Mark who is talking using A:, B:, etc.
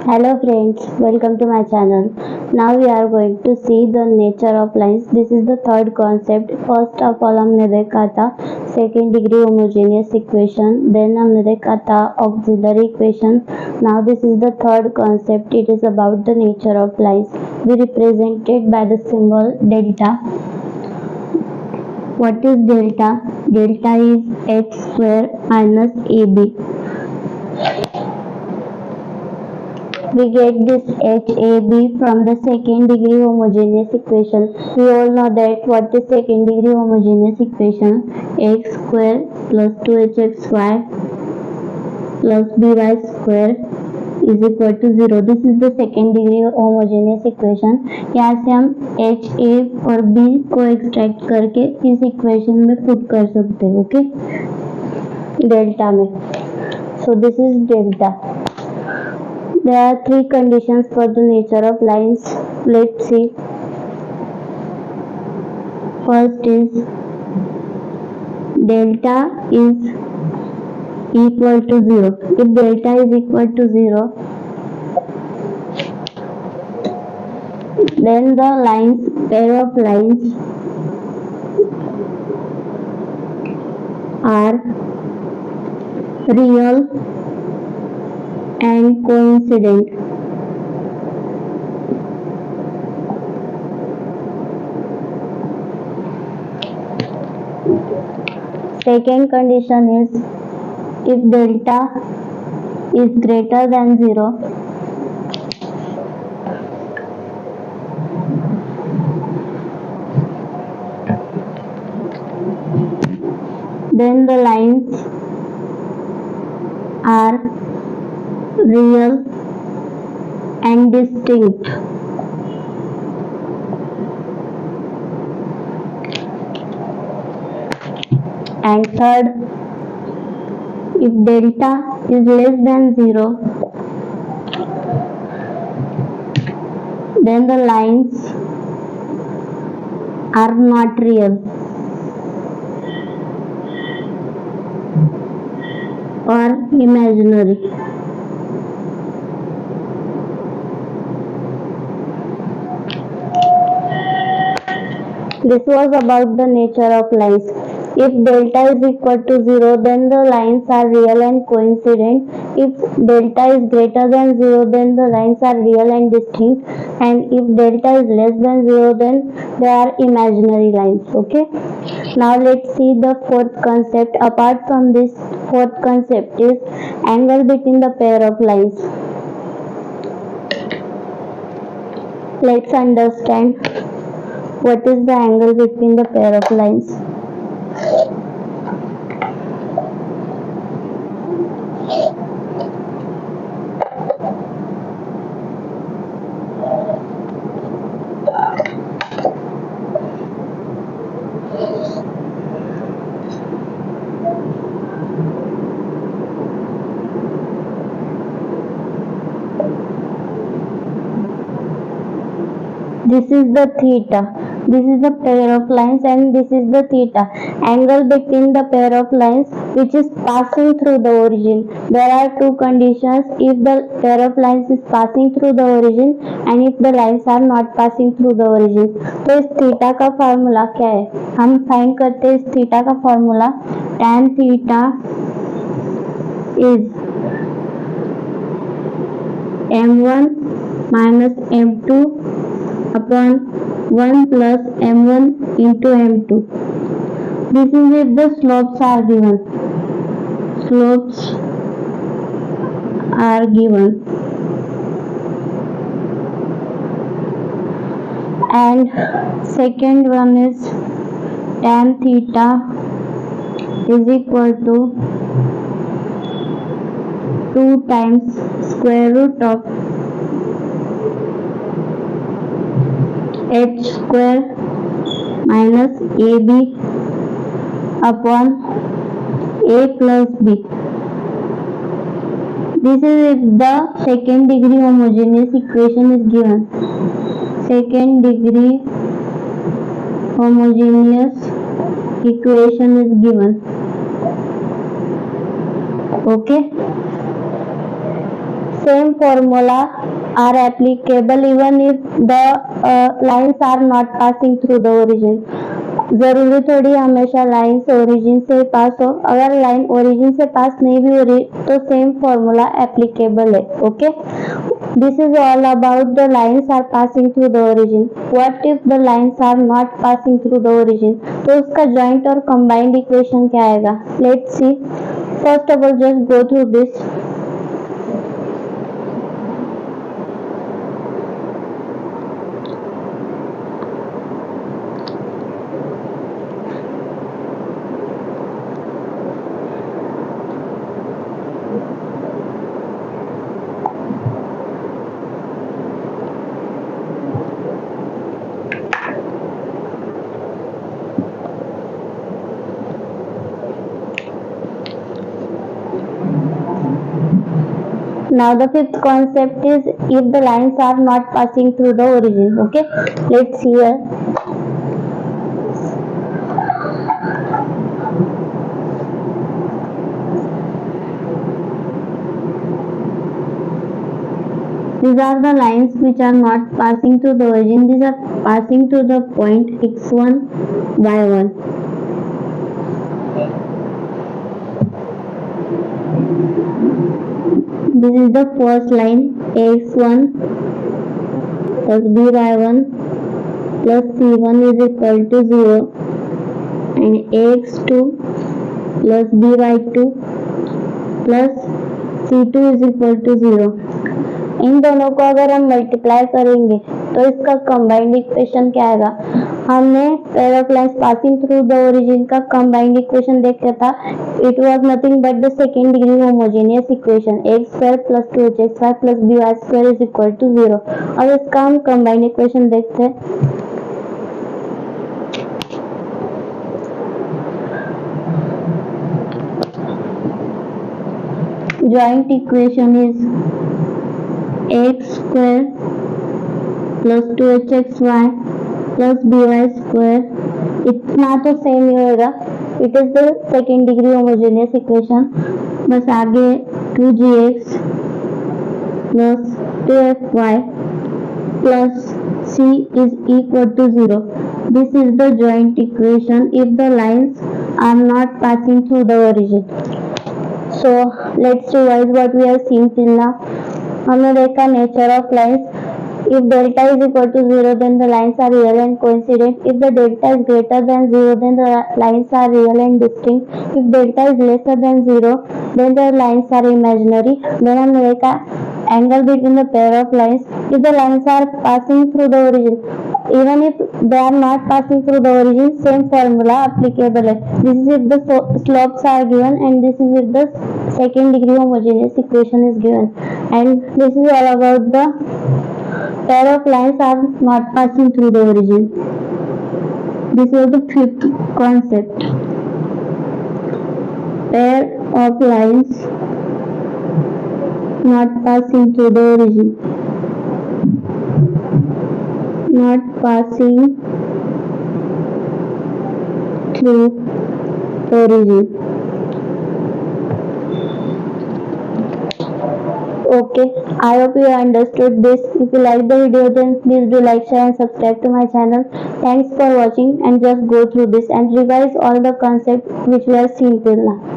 A: Hello friends, welcome to my channel. Now we are going to see the nature of lines. This is the third concept. First of all हमने देखा था second degree homogeneous equation. Then हमने देखा था auxiliary equation. Now this is the third concept. It is about the nature of lines. We represented by the symbol delta. What is delta? Delta is h square minus ab. We get this HAB from the second degree homogeneous equation. We all know that what is second degree homogeneous equation? X square plus 2hxy plus by square is equal to 0. This is the second degree homogeneous equation. यहाँ से हम H, A और B को extract करके इस equation में put कर सकते हैं. ओके, डेल्टा में. So this is delta. There are three conditions for the nature of lines. Let's see. First is delta is equal to 0. If delta is equal to 0, then the pair of lines are real and coincident. Second condition is if delta is greater than 0, then the lines are real and distinct. And third, if delta is less than 0, then the lines are not real or imaginary. This was about the nature of lines. If delta is equal to 0, then the lines are real and coincident. If delta is greater than 0, then the lines are real and distinct. And if delta is less than 0, then they are imaginary lines. Okay. Now let's see the fourth concept. Apart from this, fourth concept is angle between the pair of lines. Let's understand what is the angle between the pair of lines. This is the theta. This is the pair of lines and this is the theta. Angle between the pair of lines which is passing through the origin. There are two conditions if the pair of lines is passing through the origin and if the lines are not passing through the origin. तो इस theta का formula क्या है? हम find करते हैं इस theta का formula. tan theta is m1 minus m2 upon 1 plus m1 into m2. This is if the slopes are given. Slopes are given. And second one is tan theta is equal to 2 times square root of h square minus ab upon a plus b. This is if the second degree homogeneous equation is given. Second degree homogeneous equation is given. Okay. same formula are applicable even if the lines are not passing through the origin. जरूरी थोड़ी हमेशा line से origin से पास हो, अगर line origin से पास नहीं भी हो रही तो सेम फॉर्मूला एप्लीकेबल है. Okay, this is all about the lines are passing through the origin. What if the lines are not passing through the origin, तो उसका जॉइंट और कंबाइंड इक्वेशन क्या आएगा? Let's see. First of all just go through this. Now the fifth concept is if the lines are not passing through the origin. Okay, let's see here. These are the lines which are not passing through the origin. These are passing through the point x1, y1. This is the first line, ax1 plus by1 plus c1 is equal to 0 and ax2 plus by2 plus c2 is equal to 0. इन दोनों को अगर हम multiply करेंगे तो इसका combined equation क्या आएगा? हमने pair of lines passing through the origin का कंबाइंड इक्वेशन देखा था. It was nothing but the second degree homogeneous equation x² plus 2hxy plus by² is equal to 0. अब इसका हम कंबाइंड इक्वेशन देखते हैं. Joint equation is x² plus 2hxy plus by². इतना तो सेम ही होगा. It is the second degree homogeneous equation. बस आगे 2gx plus 2fy plus c is equal to 0. This is the joint equation if the lines are not passing through the origin. So let's revise what we have seen till now. हमने देखा nature of lines. If delta is equal to 0 then the lines are real and coincident. If the delta is greater than 0 then the lines are real and distinct. If delta is lesser than 0 then the lines are imaginary. Then हमने देखा angle between the pair of lines. If the lines are passing through the origin, even if they are not passing through the origin, same formula applicable. This is if the slopes are given and this is if the second degree homogeneous equation is given, and this is all about the pair of lines are not passing through the origin. This was the fifth concept, pair of lines not passing through the origin. Not passing through origin. Okay, I hope you understood this. If you like the video, then please do like, share and subscribe to my channel. Thanks for watching, and just go through this and revise all the concepts which we have seen till now.